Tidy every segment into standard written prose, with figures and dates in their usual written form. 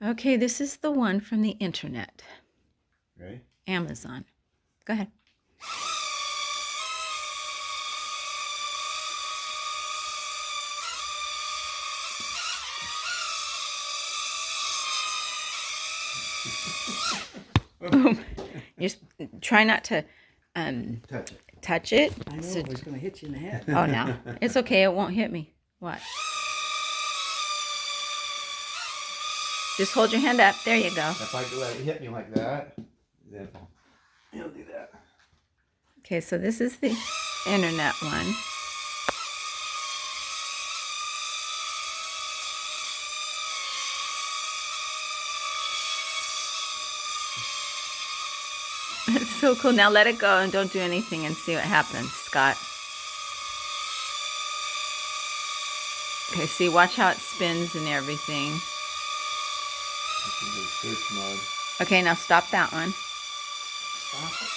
Okay, this is the one from the internet. Ready? Amazon. Go ahead. Boom. Just try not to Touch it. touch it. I know, So- it was going to hit you in the head. oh, no. It's okay. It won't hit me. What? Just hold your hand up. There you go. If I let it hit me like that, then it'll do that. Okay, so this is the internet one. It's so cool. Now let it go and don't do anything and see what happens, Scott. Okay, see, watch how it spins and everything. This is the search mode. Okay, now stop that one. Stop it.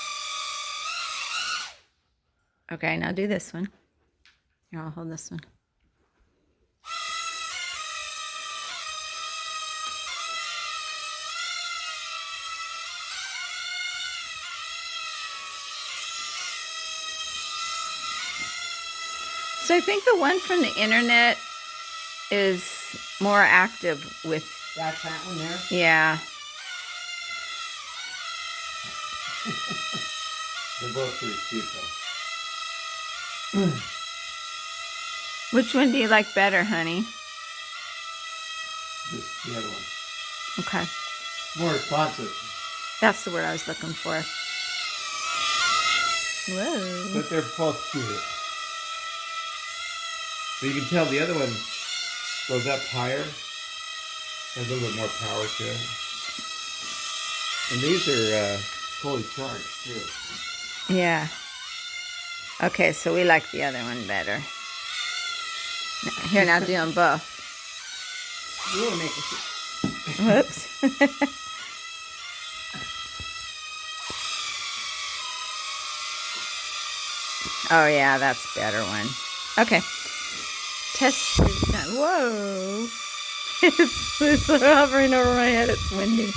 Okay, now do this one. Here, I'll hold this one. So I think the one from the internet is more active with, That's that one there. yeah. They're both pretty cute though. Which one do you like better, honey? Just the other one. Okay, More responsive. that's the word I was looking for. Whoa. But they're both cute. But you can tell the other one goes up higher. Has a little bit more power to it. And these are fully charged too. Yeah. Okay, so we like the other one better. Here, now do them both. You want to make it. Whoops. Oh, yeah, that's a better one. Okay. Test is done. Whoa. It's hovering over my head. It's windy.